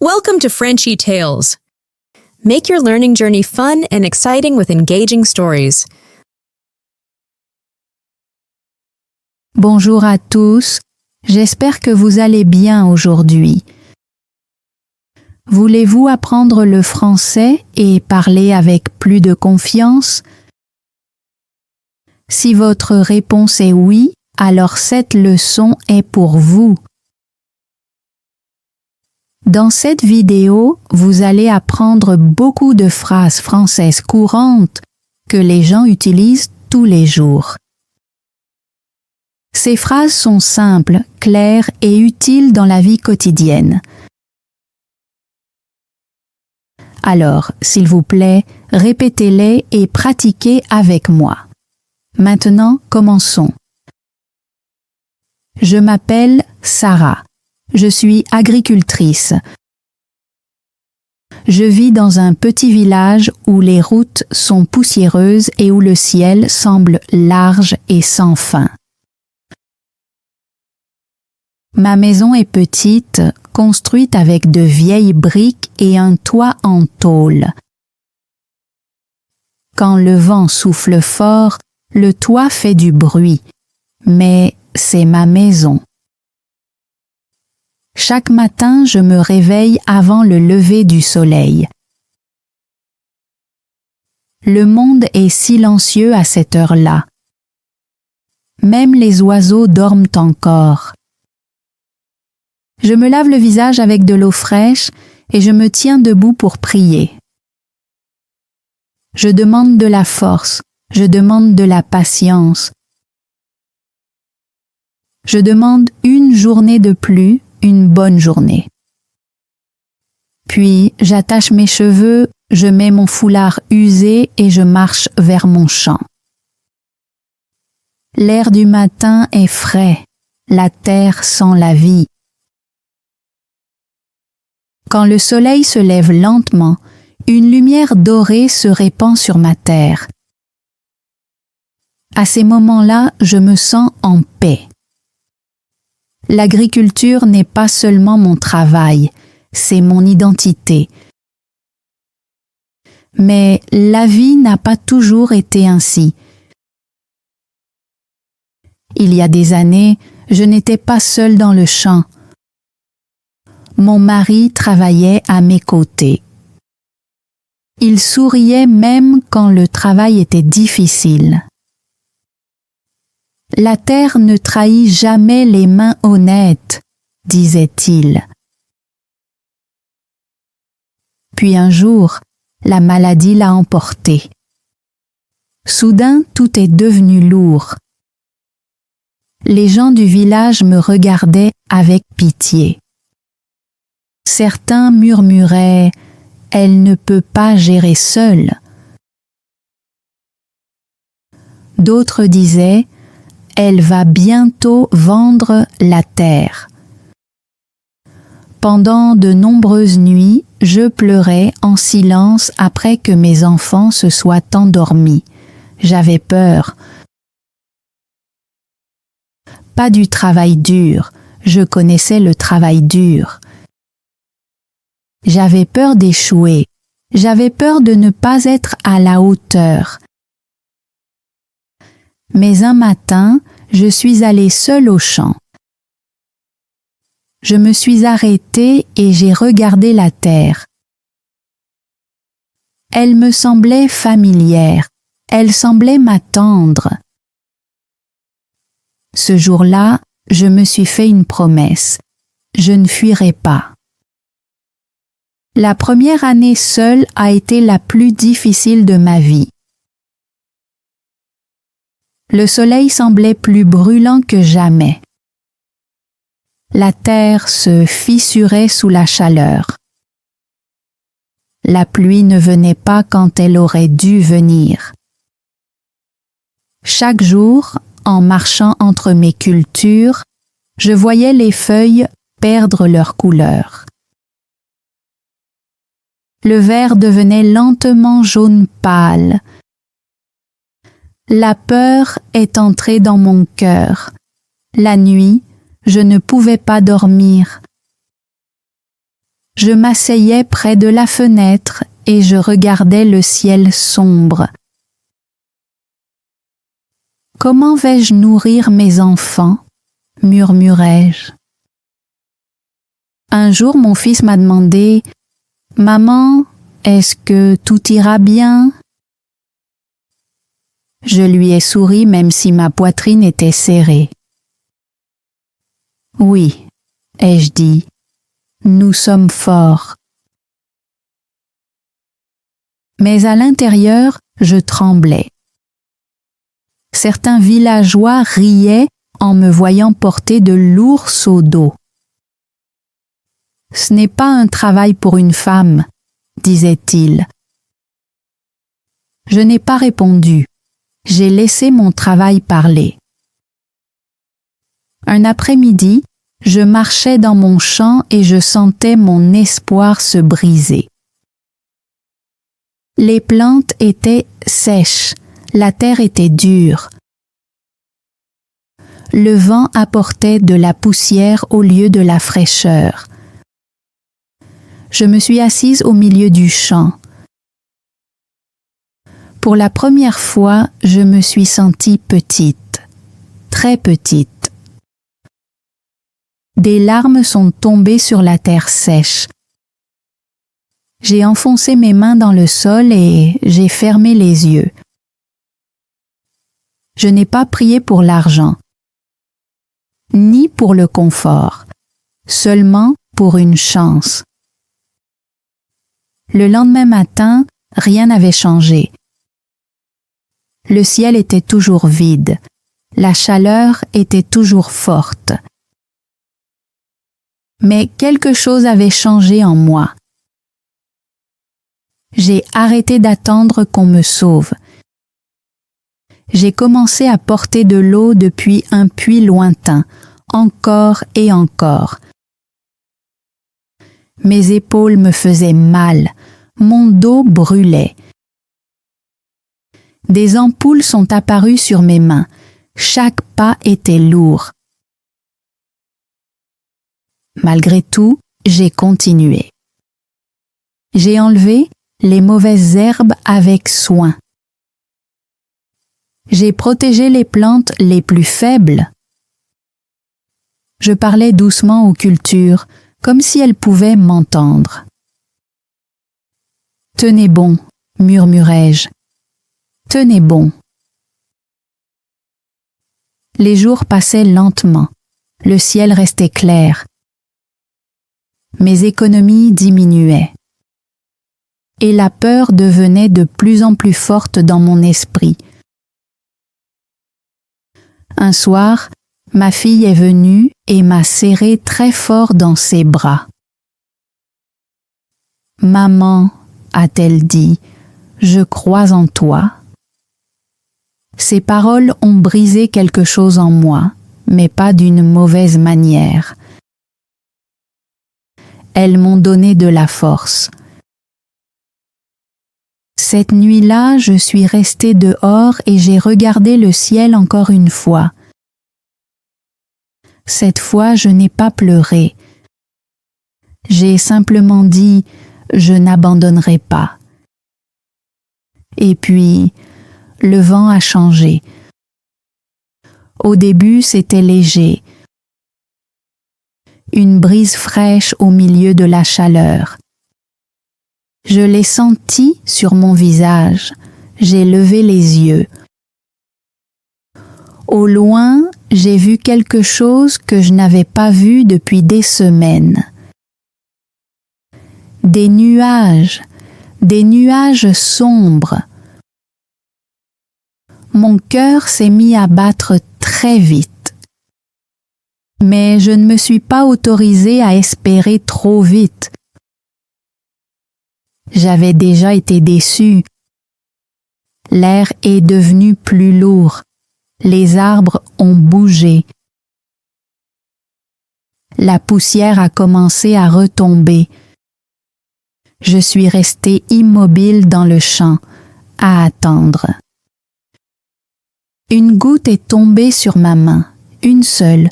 Welcome to Frenchy Tales. Make your learning journey fun and exciting with engaging stories. Bonjour à tous, j'espère que vous allez bien aujourd'hui. Voulez-vous apprendre le français et parler avec plus de confiance? Si votre réponse est oui, alors cette leçon est pour vous. Dans cette vidéo, vous allez apprendre beaucoup de phrases françaises courantes que les gens utilisent tous les jours. Ces phrases sont simples, claires et utiles dans la vie quotidienne. Alors, s'il vous plaît, répétez-les et pratiquez avec moi. Maintenant, commençons. Je m'appelle Sarah. Je suis agricultrice. Je vis dans un petit village où les routes sont poussiéreuses et où le ciel semble large et sans fin. Ma maison est petite, construite avec de vieilles briques et un toit en tôle. Quand le vent souffle fort, le toit fait du bruit, mais c'est ma maison. Chaque matin, je me réveille avant le lever du soleil. Le monde est silencieux à cette heure-là. Même les oiseaux dorment encore. Je me lave le visage avec de l'eau fraîche et je me tiens debout pour prier. Je demande de la force, je demande de la patience. Je demande une journée de plus, une bonne journée. Puis, j'attache mes cheveux, je mets mon foulard usé et je marche vers mon champ. L'air du matin est frais, la terre sent la vie. Quand le soleil se lève lentement, une lumière dorée se répand sur ma terre. À ces moments-là, je me sens en paix. L'agriculture n'est pas seulement mon travail, c'est mon identité. Mais la vie n'a pas toujours été ainsi. Il y a des années, je n'étais pas seule dans le champ. Mon mari travaillait à mes côtés. Il souriait même quand le travail était difficile. La terre ne trahit jamais les mains honnêtes, disait-il. Puis un jour, la maladie l'a emporté. Soudain, tout est devenu lourd. Les gens du village me regardaient avec pitié. Certains murmuraient « Elle ne peut pas gérer seule ». D'autres disaient « Elle va bientôt vendre la terre ». Pendant de nombreuses nuits, je pleurais en silence après que mes enfants se soient endormis. J'avais peur. Pas du travail dur, je connaissais le travail dur. J'avais peur d'échouer, j'avais peur de ne pas être à la hauteur. Mais un matin, je suis allée seule au champ. Je me suis arrêtée et j'ai regardé la terre. Elle me semblait familière, elle semblait m'attendre. Ce jour-là, je me suis fait une promesse. Je ne fuirai pas. La première année seule a été la plus difficile de ma vie. Le soleil semblait plus brûlant que jamais. La terre se fissurait sous la chaleur. La pluie ne venait pas quand elle aurait dû venir. Chaque jour, en marchant entre mes cultures, je voyais les feuilles perdre leur couleur. Le vert devenait lentement jaune pâle. La peur est entrée dans mon cœur. La nuit, je ne pouvais pas dormir. Je m'asseyais près de la fenêtre et je regardais le ciel sombre. « Comment vais-je nourrir mes enfants ?» murmurai-je. Un jour, mon fils m'a demandé « Maman, est-ce que tout ira bien ?» Je lui ai souri même si ma poitrine était serrée. « Oui, ai-je dit, nous sommes forts. » Mais à l'intérieur, je tremblais. Certains villageois riaient en me voyant porter de lourds seaux d'eau. « Ce n'est pas un travail pour une femme, » disait-il. Je n'ai pas répondu. J'ai laissé mon travail parler. Un après-midi, je marchais dans mon champ et je sentais mon espoir se briser. Les plantes étaient sèches, la terre était dure. Le vent apportait de la poussière au lieu de la fraîcheur. Je me suis assise au milieu du champ. Pour la première fois, je me suis sentie petite, très petite. Des larmes sont tombées sur la terre sèche. J'ai enfoncé mes mains dans le sol et j'ai fermé les yeux. Je n'ai pas prié pour l'argent, ni pour le confort, seulement pour une chance. Le lendemain matin, rien n'avait changé. Le ciel était toujours vide, la chaleur était toujours forte. Mais quelque chose avait changé en moi. J'ai arrêté d'attendre qu'on me sauve. J'ai commencé à porter de l'eau depuis un puits lointain, encore et encore. Mes épaules me faisaient mal, mon dos brûlait. Des ampoules sont apparues sur mes mains, chaque pas était lourd. Malgré tout, j'ai continué. J'ai enlevé les mauvaises herbes avec soin. J'ai protégé les plantes les plus faibles. Je parlais doucement aux cultures, comme si elles pouvaient m'entendre. « Tenez bon, » murmurai-je. « Tenez bon. » Les jours passaient lentement. Le ciel restait clair. Mes économies diminuaient. Et la peur devenait de plus en plus forte dans mon esprit. Un soir, ma fille est venue et m'a serré très fort dans ses bras. « Maman, » a-t-elle dit, « je crois en toi. » Ces paroles ont brisé quelque chose en moi, mais pas d'une mauvaise manière. Elles m'ont donné de la force. Cette nuit-là, je suis restée dehors et j'ai regardé le ciel encore une fois. Cette fois, je n'ai pas pleuré. J'ai simplement dit « je n'abandonnerai pas ». Et puis, le vent a changé. Au début, c'était léger. Une brise fraîche au milieu de la chaleur. Je l'ai senti sur mon visage. J'ai levé les yeux. Au loin, j'ai vu quelque chose que je n'avais pas vu depuis des semaines. Des nuages sombres. Mon cœur s'est mis à battre très vite. Mais je ne me suis pas autorisée à espérer trop vite. J'avais déjà été déçue. L'air est devenu plus lourd. Les arbres ont bougé. La poussière a commencé à retomber. Je suis restée immobile dans le champ, à attendre. Une goutte est tombée sur ma main, une seule,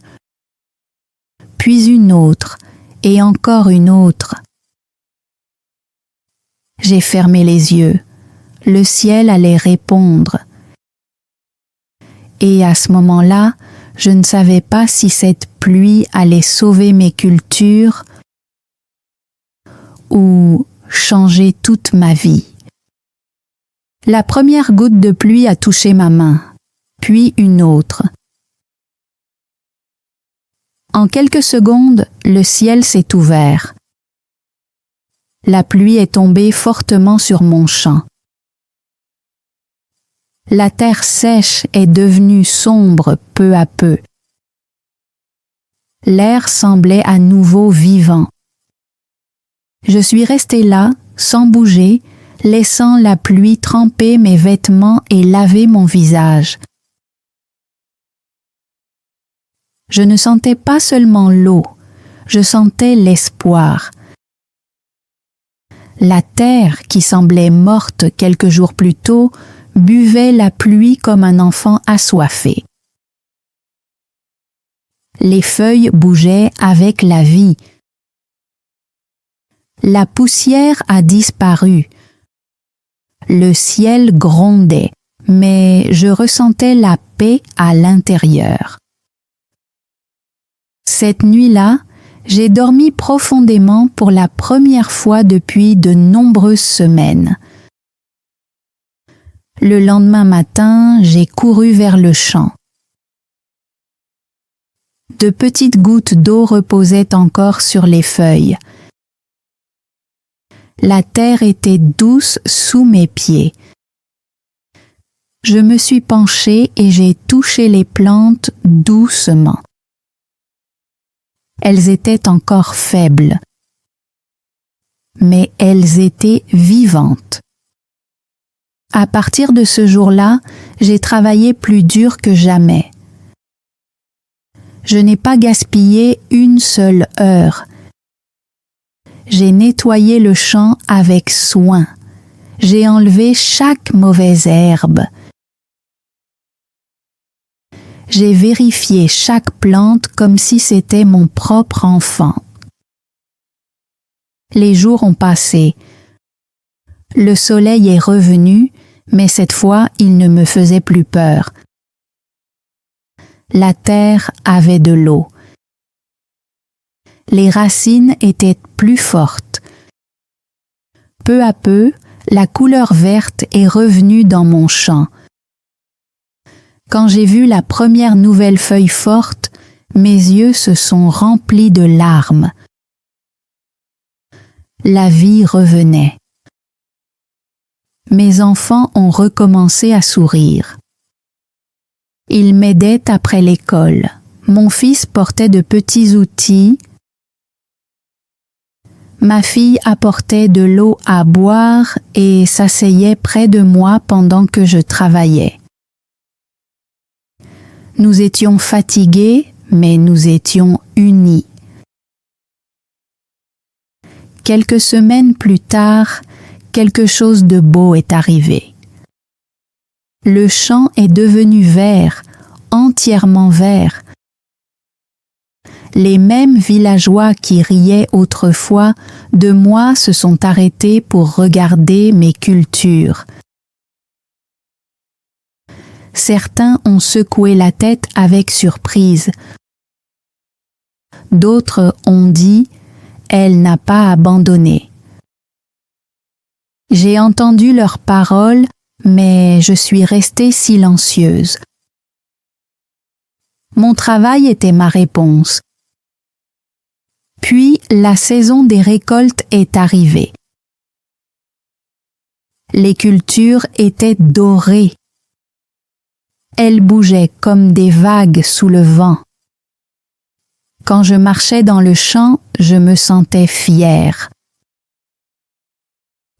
puis une autre, et encore une autre. J'ai fermé les yeux. Le ciel allait répondre. Et à ce moment-là, je ne savais pas si cette pluie allait sauver mes cultures ou changer toute ma vie. La première goutte de pluie a touché ma main, puis une autre. En quelques secondes, le ciel s'est ouvert. La pluie est tombée fortement sur mon champ. La terre sèche est devenue sombre peu à peu. L'air semblait à nouveau vivant. Je suis restée là, sans bouger, laissant la pluie tremper mes vêtements et laver mon visage. Je ne sentais pas seulement l'eau, je sentais l'espoir. La terre, qui semblait morte quelques jours plus tôt, buvait la pluie comme un enfant assoiffé. Les feuilles bougeaient avec la vie. La poussière a disparu. Le ciel grondait, mais je ressentais la paix à l'intérieur. Cette nuit-là, j'ai dormi profondément pour la première fois depuis de nombreuses semaines. Le lendemain matin, j'ai couru vers le champ. De petites gouttes d'eau reposaient encore sur les feuilles. La terre était douce sous mes pieds. Je me suis penchée et j'ai touché les plantes doucement. Elles étaient encore faibles, mais elles étaient vivantes. À partir de ce jour-là, j'ai travaillé plus dur que jamais. Je n'ai pas gaspillé une seule heure. J'ai nettoyé le champ avec soin. J'ai enlevé chaque mauvaise herbe. J'ai vérifié chaque plante comme si c'était mon propre enfant. Les jours ont passé. Le soleil est revenu, mais cette fois, il ne me faisait plus peur. La terre avait de l'eau. Les racines étaient plus fortes. Peu à peu, la couleur verte est revenue dans mon champ. Quand j'ai vu la première nouvelle feuille forte, mes yeux se sont remplis de larmes. La vie revenait. Mes enfants ont recommencé à sourire. Ils m'aidaient après l'école. Mon fils portait de petits outils. Ma fille apportait de l'eau à boire et s'asseyait près de moi pendant que je travaillais. Nous étions fatigués, mais nous étions unis. Quelques semaines plus tard, quelque chose de beau est arrivé. Le champ est devenu vert, entièrement vert. Les mêmes villageois qui riaient autrefois de moi se sont arrêtés pour regarder mes cultures. Certains ont secoué la tête avec surprise. D'autres ont dit « Elle n'a pas abandonné ». J'ai entendu leurs paroles, mais je suis restée silencieuse. Mon travail était ma réponse. Puis la saison des récoltes est arrivée. Les cultures étaient dorées. Elles bougeaient comme des vagues sous le vent. Quand je marchais dans le champ, je me sentais fière.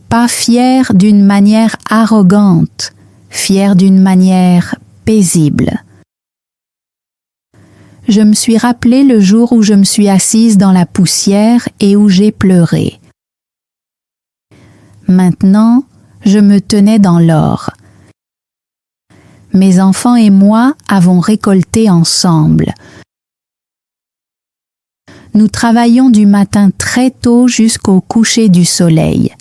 Pas fière d'une manière arrogante, fière d'une manière paisible. Je me suis rappelé le jour où je me suis assise dans la poussière et où j'ai pleuré. Maintenant, je me tenais dans l'or. Mes enfants et moi avons récolté ensemble. Nous travaillions du matin très tôt jusqu'au coucher du soleil.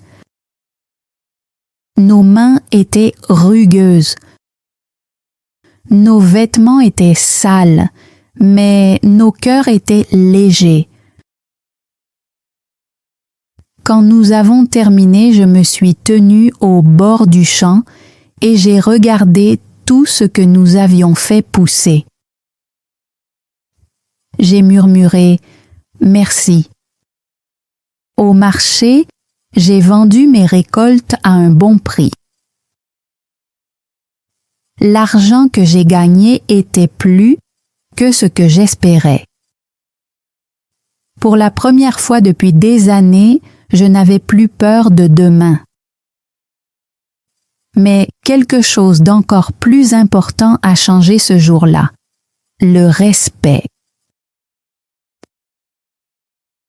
Nos mains étaient rugueuses. Nos vêtements étaient sales, mais nos cœurs étaient légers. Quand nous avons terminé, je me suis tenue au bord du champ et j'ai regardé tout ce que nous avions fait pousser. J'ai murmuré « Merci ». Au marché, j'ai vendu mes récoltes à un bon prix. L'argent que j'ai gagné était plus que ce que j'espérais. Pour la première fois depuis des années, je n'avais plus peur de demain. Mais quelque chose d'encore plus important a changé ce jour-là, le respect.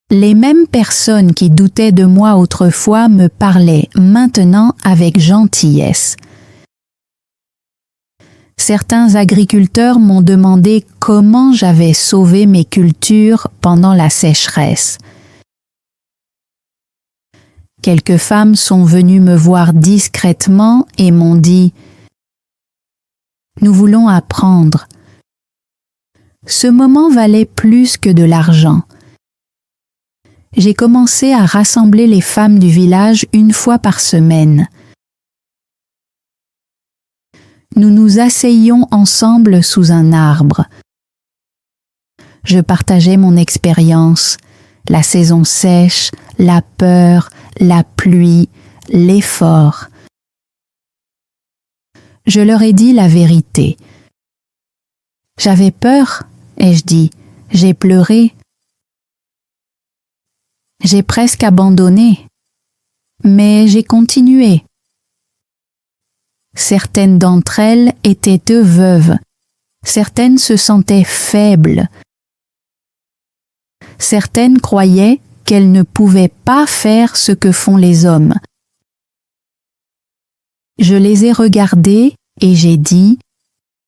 Les mêmes personnes qui doutaient de moi autrefois me parlaient maintenant avec gentillesse. Certains agriculteurs m'ont demandé comment j'avais sauvé mes cultures pendant la sécheresse. Quelques femmes sont venues me voir discrètement et m'ont dit « Nous voulons apprendre. » Ce moment valait plus que de l'argent. J'ai commencé à rassembler les femmes du village une fois par semaine. Nous nous asseyions ensemble sous un arbre. Je partageais mon expérience, la saison sèche, la peur, la pluie, l'effort. Je leur ai dit la vérité. J'avais peur, ai-je dit, j'ai pleuré. J'ai presque abandonné, mais j'ai continué. Certaines d'entre elles étaient veuves, certaines se sentaient faibles, certaines croyaient qu'elles ne pouvaient pas faire ce que font les hommes. Je les ai regardées et j'ai dit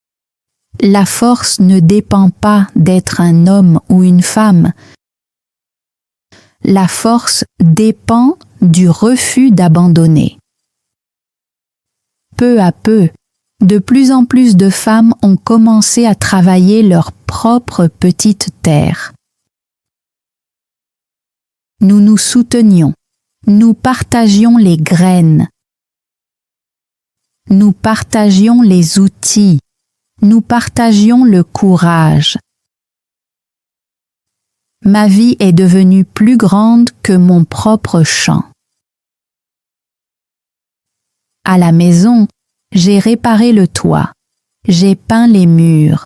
« La force ne dépend pas d'être un homme ou une femme. La force dépend du refus d'abandonner. » Peu à peu, de plus en plus de femmes ont commencé à travailler leur propre petite terre. Nous nous soutenions, nous partagions les graines, nous partagions les outils, nous partagions le courage. Ma vie est devenue plus grande que mon propre champ. À la maison, j'ai réparé le toit, j'ai peint les murs.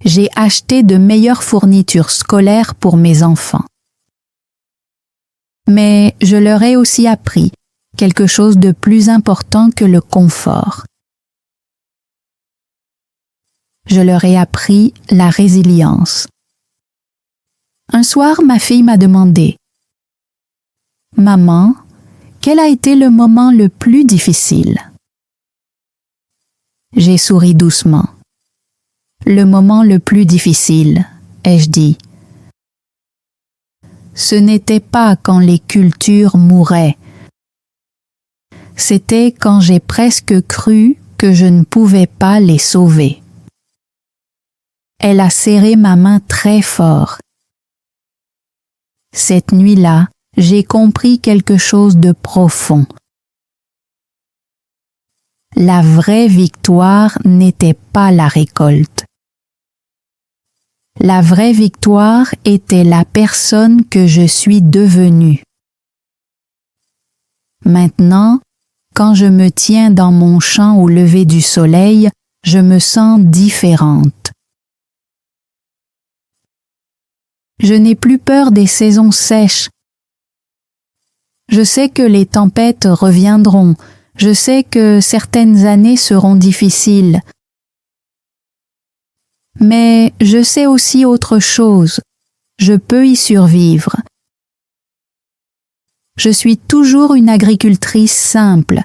J'ai acheté de meilleures fournitures scolaires pour mes enfants. Mais je leur ai aussi appris quelque chose de plus important que le confort. Je leur ai appris la résilience. Un soir, ma fille m'a demandé « Maman, quel a été le moment le plus difficile ?» J'ai souri doucement. « Le moment le plus difficile, ai-je dit. Ce n'était pas quand les cultures mouraient. C'était quand j'ai presque cru que je ne pouvais pas les sauver. » Elle a serré ma main très fort. Cette nuit-là, j'ai compris quelque chose de profond. La vraie victoire n'était pas la récolte. La vraie victoire était la personne que je suis devenue. Maintenant, quand je me tiens dans mon champ au lever du soleil, je me sens différente. Je n'ai plus peur des saisons sèches. Je sais que les tempêtes reviendront. Je sais que certaines années seront difficiles. Mais je sais aussi autre chose. Je peux y survivre. Je suis toujours une agricultrice simple.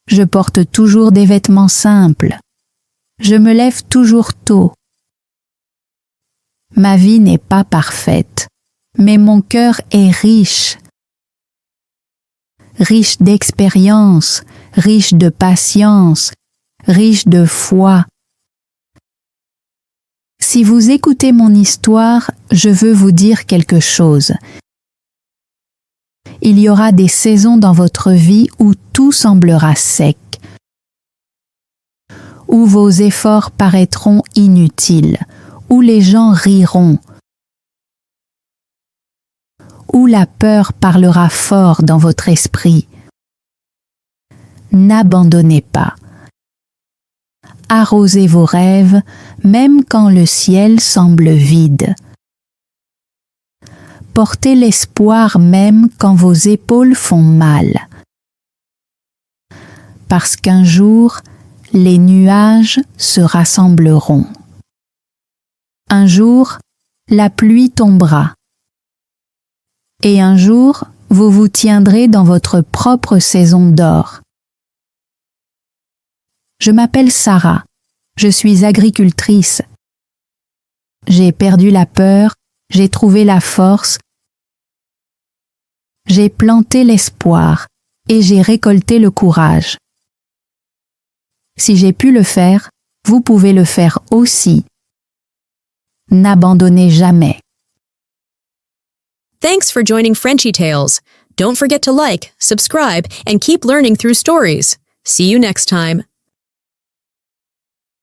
Je porte toujours des vêtements simples. Je me lève toujours tôt. Ma vie n'est pas parfaite, mais mon cœur est riche. riche d'expérience, riche de patience, riche de foi. Si vous écoutez mon histoire, je veux vous dire quelque chose. Il y aura des saisons dans votre vie où tout semblera sec, où vos efforts paraîtront inutiles, où les gens riront, où la peur parlera fort dans votre esprit. N'abandonnez pas. Arrosez vos rêves, même quand le ciel semble vide. Portez l'espoir même quand vos épaules font mal. Parce qu'un jour, les nuages se rassembleront. Un jour, la pluie tombera. Et un jour, vous vous tiendrez dans votre propre saison d'or. Je m'appelle Sarah. Je suis agricultrice. J'ai perdu la peur, j'ai trouvé la force, j'ai planté l'espoir et j'ai récolté le courage. Si j'ai pu le faire, vous pouvez le faire aussi. N'abandonnez jamais. Thanks for joining Frenchy Tales. Don't forget to like, subscribe, and keep learning through stories. See you next time.